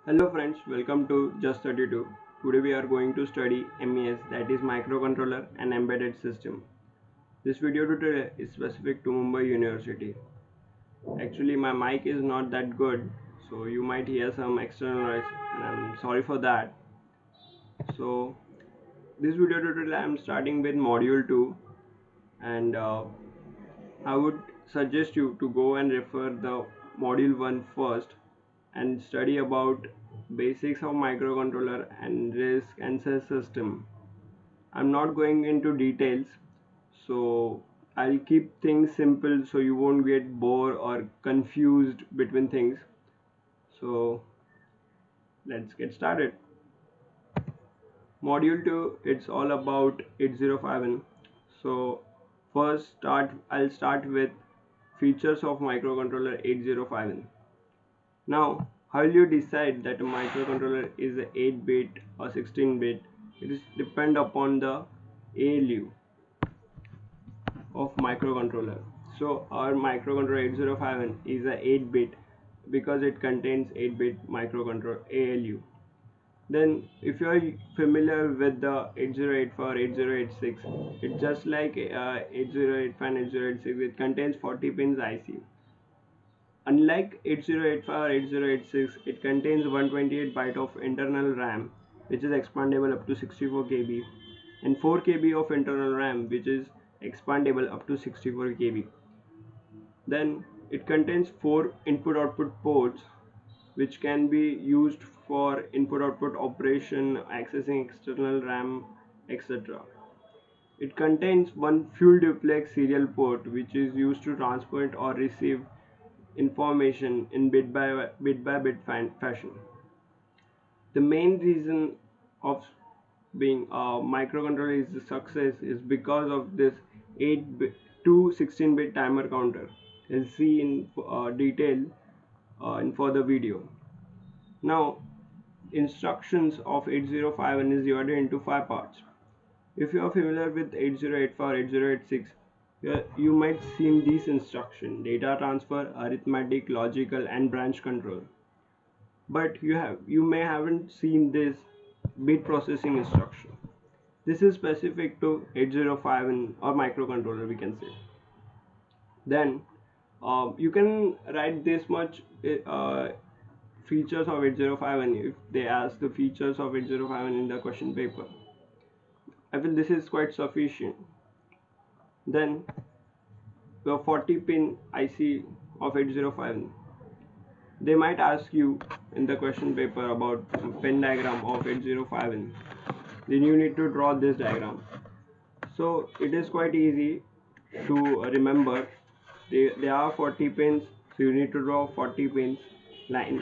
Hello friends, welcome to Just 32. Today we are going to study MES, that is microcontroller and embedded system. This video tutorial is specific to Mumbai University. Actually my mic is not that good, so you might hear some external noise and I'm sorry for that. So this video tutorial I am starting with module 2 and I would suggest you to go and refer the module 1 first and study about basics of microcontroller and RISC and cell system. I'm not going into details, so I'll keep things simple so you won't get bored or confused between things. So let's get started. Module 2, it's all about 8051. So first I'll start with features of microcontroller 8051. Now, how will you decide that a microcontroller is a 8-bit or 16-bit? It is depend upon the ALU of microcontroller. So our microcontroller 8051 is a 8-bit because it contains 8-bit microcontroller ALU. Then if you are familiar with the 8084, 8086, it's just like 8085 and 8086, it contains 40 pins IC. Unlike 8085 or 8086, it contains 128 byte of internal RAM, which is expandable up to 64 KB, and 4 KB of internal RAM, which is expandable up to 64 KB. Then it contains 4 input-output ports, which can be used for input-output operation, accessing external RAM, etc. It contains one full duplex serial port, which is used to transmit or receive information in bit fashion. The main reason of being a microcontroller is a success is because of this 8-bit to 16-bit timer counter. You'll see in detail in further video. Now, instructions of 8051 is divided into 5 parts. If you are familiar with 8084, 8086, you might see these instructions: data transfer, arithmetic, logical, and branch control. But you may haven't seen this bit processing instruction. This is specific to 8051 or microcontroller, we can say. Then you can write this much features of 8051 if they ask the features of 8051 in the question paper. I feel this is quite sufficient. Then the 40 pin IC of 8051. They might ask you in the question paper about pin diagram of 8051. Then you need to draw this diagram. So it is quite easy to remember. There are 40 pins, so you need to draw 40 pins,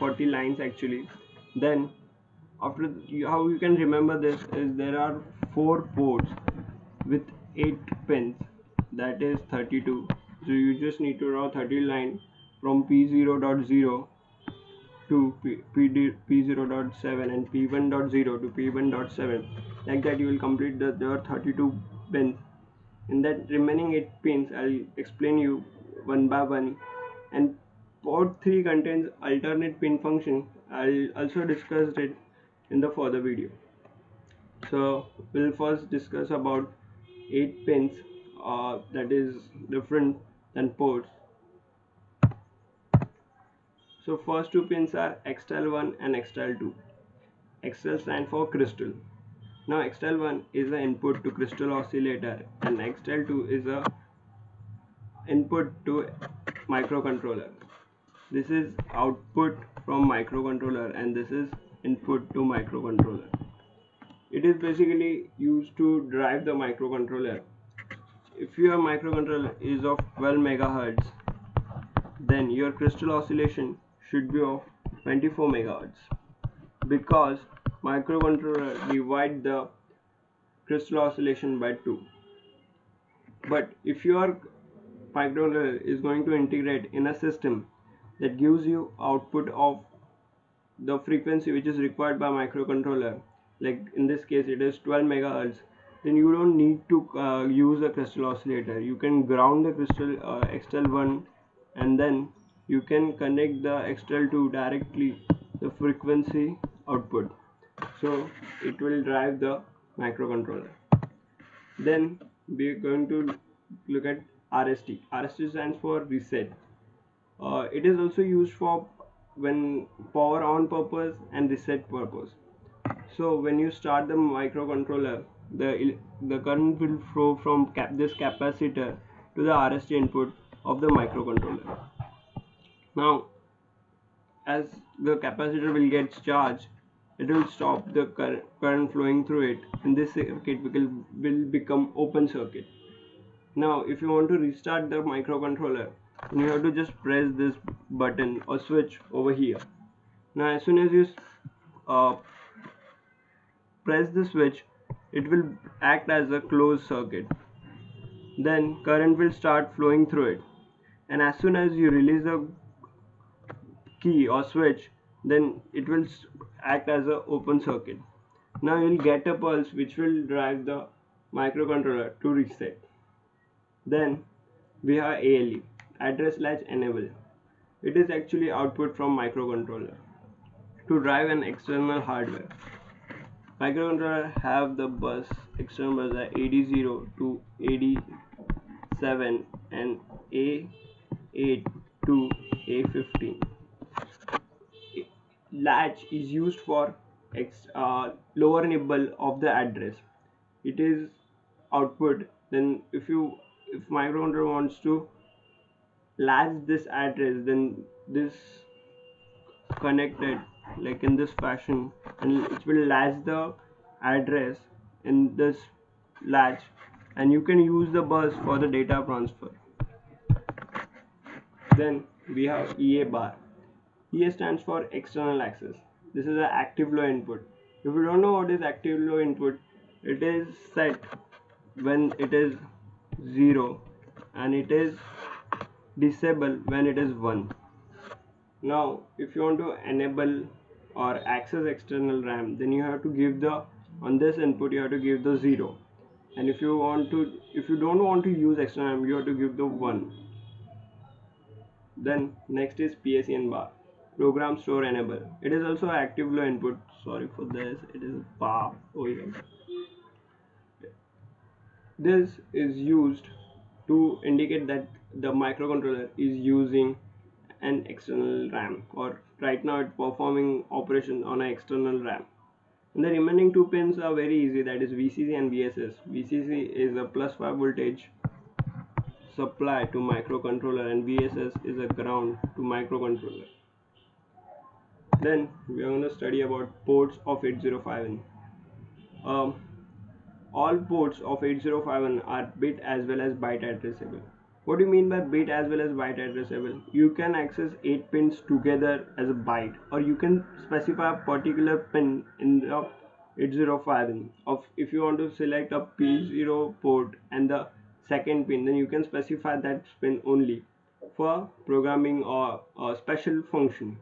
40 lines actually. Then after how you can remember this is there are 4 ports with 8 pins, that is 32. So you just need to draw 30 lines from P0.0 to P0.7 and P1.0 to P1.7. Like that you will complete there are 32 pins. In that remaining 8 pins I'll explain you one by one. And port 3 contains alternate pin function. I'll also discuss it in the further video. So we'll first discuss about 8 pins that is different than ports. So first 2 pins are XTEL1 and XTEL2. XTEL stands for crystal. Now XTEL1 is the input to crystal oscillator and XTEL2 is a input to microcontroller. This is output from microcontroller and this is input to microcontroller. It is basically used to drive the microcontroller. If your microcontroller is of 12 megahertz, then your crystal oscillation should be of 24 megahertz, because microcontroller divide the crystal oscillation by 2. But if your microcontroller is going to integrate in a system that gives you output of the frequency which is required by microcontroller, like in this case it is 12 megahertz, then you don't need to use a crystal oscillator. You can ground the crystal XTEL1 and then you can connect the XTEL2 directly the frequency output. So it will drive the microcontroller. Then we are going to look at RST. RST stands for reset. It is also used for when power on purpose and reset purpose. So when you start the microcontroller, the current will flow from this capacitor to the RST input of the microcontroller. Now, as the capacitor will get charged, it will stop the current flowing through it, and this circuit will become open circuit. Now, if you want to restart the microcontroller, then you have to just press this button or switch over here. Now, as soon as you uh, press the switch, it will act as a closed circuit. Then current will start flowing through it, and as soon as you release the key or switch, then it will act as an open circuit. Now you will get a pulse which will drive the microcontroller to reset. Then we have ALE, address latch enable. It is actually output from microcontroller to drive an external hardware. Microcontroller have the bus external bus are AD0 to AD7 and A8 to A15. Latch is used for lower nibble of the address. It is output. Then if microcontroller wants to latch this address, then this connected like in this fashion, and it will latch the address in this latch, and you can use the bus for the data transfer. Then we have EA bar. EA stands for external access. This is an active low input. If you don't know what is active low input, it is set when it is 0 and it is disabled when it is 1. Now if you want to enable or access external RAM, then you have to give the on this input you have to give the 0, and if you don't want to use external RAM, you have to give the 1. Then next is PSEN bar, program store enable. It is also active low input. Sorry for this, it is bar over here. This is used to indicate that the microcontroller is using an external RAM, or right now it's performing operation on an external RAM. And the remaining two pins are very easy, that is VCC and VSS. VCC is a plus 5 voltage supply to microcontroller, and VSS is a ground to microcontroller. Then we are going to study about ports of 8051. All ports of 8051 are bit as well as byte addressable. What do you mean by bit as well as byte addressable? You can access 8 pins together as a byte, or you can specify a particular pin in the 8051. If you want to select a P0 port and the second pin, then you can specify that pin only for programming or a special function.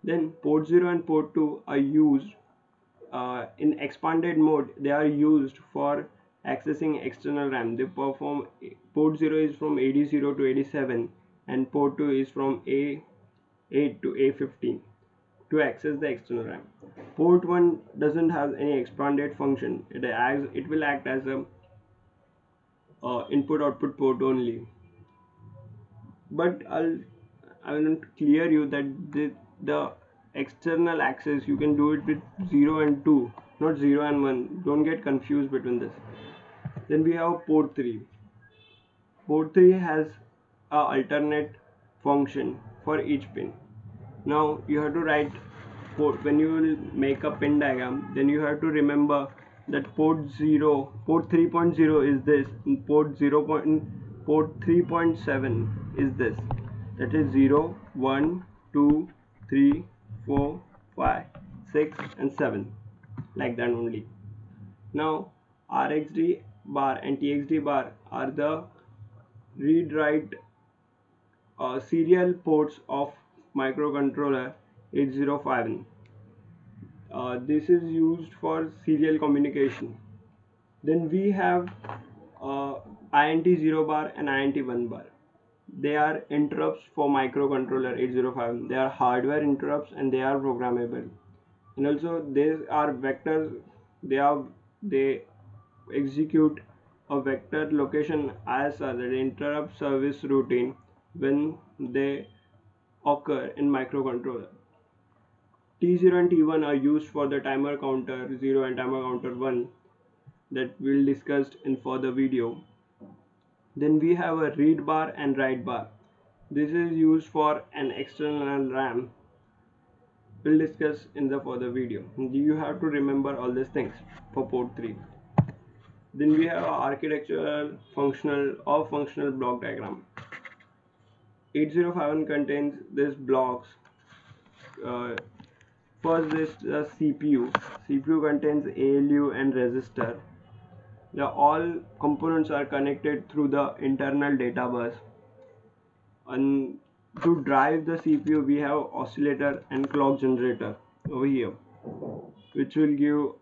Then port 0 and port 2 are used in expanded mode. They are used for accessing external RAM. They perform port 0 is from AD0 to AD7 and port 2 is from A8 to A15 to access the external RAM. Port 1 doesn't have any expanded function. It will act as a input output port only. But I will clear you that the external access you can do it with 0 and 2, not 0 and 1. Don't get confused between this. Then we have port 3. Port 3 has a alternate function for each pin. Now you have to write port when you will make a pin diagram, then you have to remember that port 3.0 is this, and port 3.7 is this. That is 0, 1, 2, 3, 4, 5, 6 and 7, like that only. Now RxD bar and TxD bar are the read write serial ports of microcontroller 8051. This is used for serial communication. Then we have INT 0 bar and INT 1 bar. They are interrupts for microcontroller 8051. They are hardware interrupts and they are programmable. And also these are vectors. They execute a vector location as an interrupt service routine when they occur in microcontroller. T0 and T1 are used for the timer counter 0 and timer counter 1 that we'll discuss in further video. Then we have a read bar and write bar. This is used for an external RAM. We'll discuss in the further video. You have to remember all these things for port 3. Then we have architectural functional block diagram. 8051 contains these blocks. Uh, First is the CPU. CPU contains ALU and resistor. All components are connected through the internal data bus. And to drive the CPU, we have oscillator and clock generator over here, which will give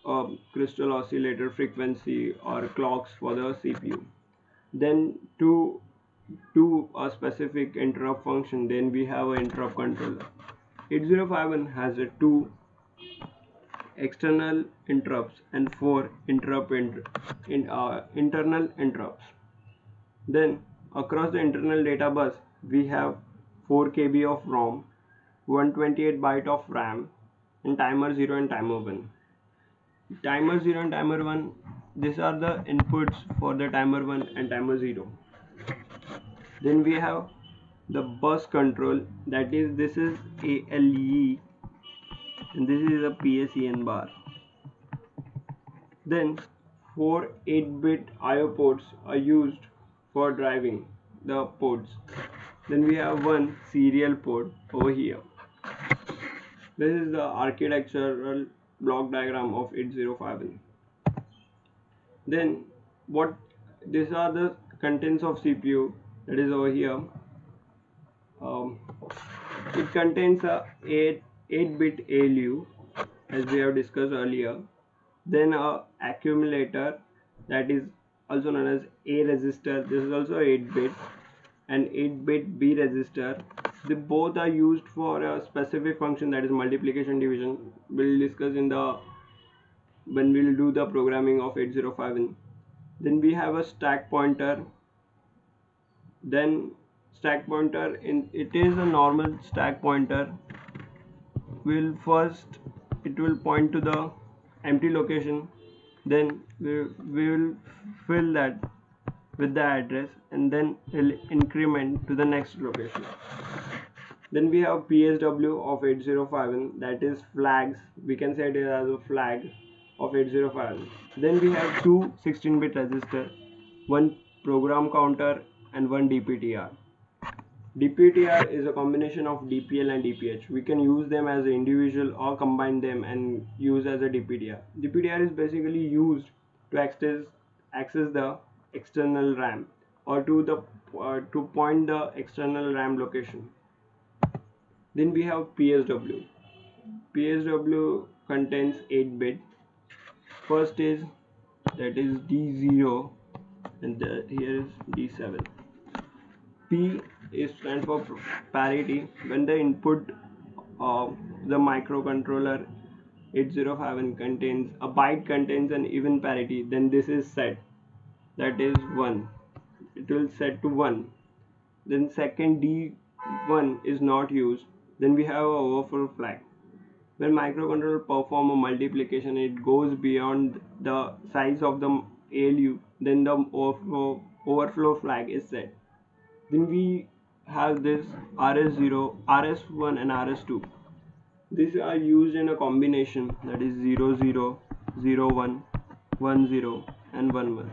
a crystal oscillator frequency or clocks for the CPU. Then to a specific interrupt function, then we have an interrupt controller. 8051 has a two external interrupts and four internal interrupts. Then across the internal data bus we have 4 KB of ROM, 128 byte of RAM, and timer 0 and timer 1. Timer 0 and timer 1, these are the inputs for the timer 1 and timer 0. Then we have the bus control, that is this is ALE and this is a PSEN bar. Then 4 8-bit IO ports are used for driving the ports. Then we have one serial port over here. This is the architectural block diagram of 8051. Then what these are the contents of CPU, that is over here. It contains a 8-bit ALU as we have discussed earlier. Then a accumulator, that is also known as A resistor. This is also 8-bit, and 8-bit B resistor. They both are used for a specific function, that is multiplication division. We'll discuss when we'll do the programming of 8051. Then we have a stack pointer. Then stack pointer, it is a normal stack pointer. It will point to the empty location. Then we will fill that with the address and then will increment to the next location. Then we have PSW of 8051, that is flags. We can say it as a flag of 8051. Then we have two 16-bit resistors, one program counter and one DPTR. DPTR is a combination of DPL and DPH. We can use them as an individual or combine them and use as a DPTR. DPTR is basically used to access the external RAM or to point the external RAM location. Then we have PSW. PSW contains 8-bit. First is D0 and here is D7. P is stand for parity. When the input of the microcontroller 8051 contains a byte contains an even parity, then this is set, that is 1. It will set to 1. Then second D1 is not used. Then we have a overflow flag. When microcontroller perform a multiplication, it goes beyond the size of the ALU, then the overflow flag is set. Then we have this RS0, RS1 and RS2. These are used in a combination, that is 00, 01, 10 and 11.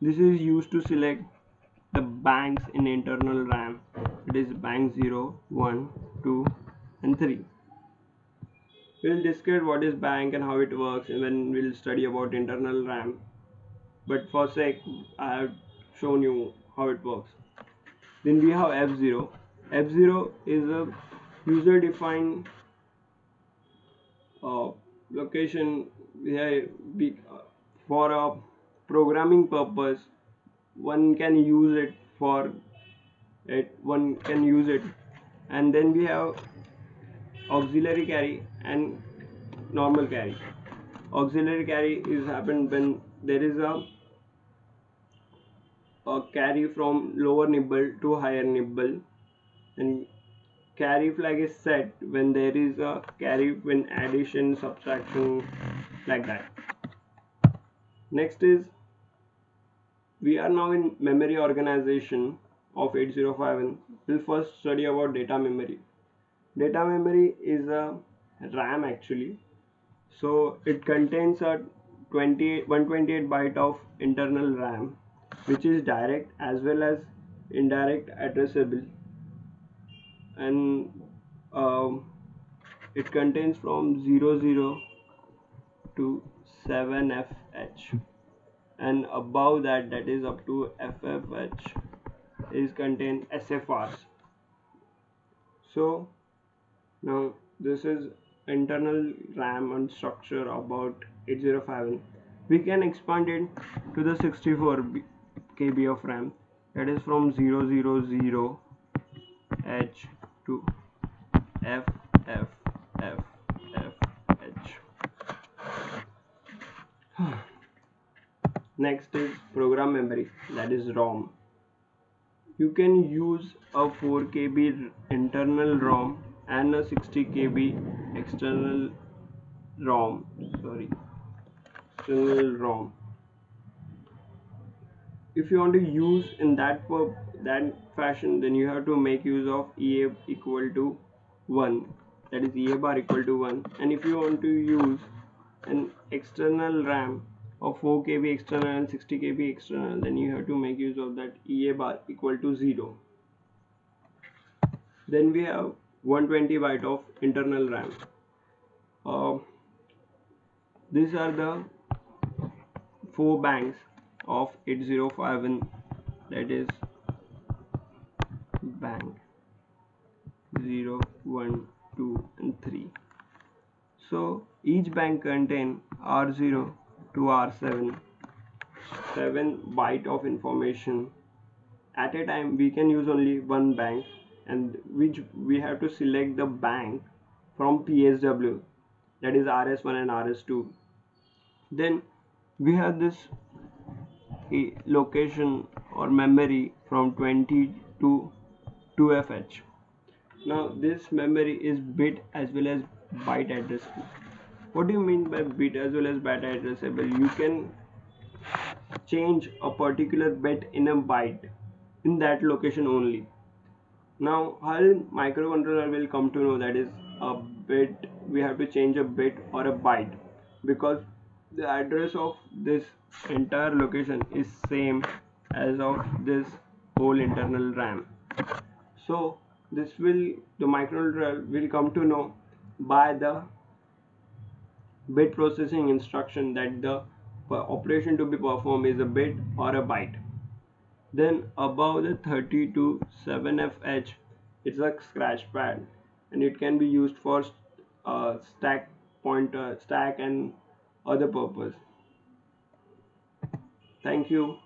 This is used to select the banks in internal RAM. It is bank 0, 1, 2 and 3. We'll discuss what is bank and how it works when we'll study about internal RAM. But for sake, I have shown you how it works. Then we have F0. F0 is a user-defined location where for a programming purpose one can use it for it, one can use it. And then we have auxiliary carry and normal carry. Auxiliary carry is happened when there is a carry from lower nibble to higher nibble, and carry flag is set when there is a carry when addition, subtraction, like that. Next is, we are now in memory organization of 8051. We'll first study about data memory. Data memory is a RAM actually. So it contains a 128 byte of internal RAM, which is direct as well as indirect addressable, and um, it contains from 00 to 7FH, and above that, that is up to FFH, is contain SFRs. So now this is internal RAM and structure about 8051. We can expand it to the 64 KB of RAM, that is from 000H to FFFFH. Next is program memory, that is ROM. You can use a 4 KB internal ROM and a 60 KB external ROM. External ROM. If you want to use in that fashion, then you have to make use of EA equal to 1. That is EA bar equal to 1. And if you want to use an external RAM of 4 KB external and 60 KB external, then you have to make use of that EA bar equal to 0. Then we have 120 byte of internal RAM. These are the 4 banks of 8051, that is bank 0, 1, 2 and 3. So each bank contain R0 to R7, 7 byte of information. At a time we can use only one bank, and which we have to select the bank from PSW, that is RS1 and RS2. Then we have this location or memory from 20 to 2FH. Now this memory is bit as well as byte addressable. What do you mean by bit as well as byte addressable? You can change a particular bit in a byte in that location only. Now how microcontroller will come to know that is a bit, we have to change a bit or a byte, because the address of this entire location is same as of this whole internal RAM. So the microcontroller will come to know by the bit processing instruction that the operation to be performed is a bit or a byte. Then above the 30 to 7FH, it's a scratch pad, and it can be used for stack pointer, stack and other purpose. Thank you.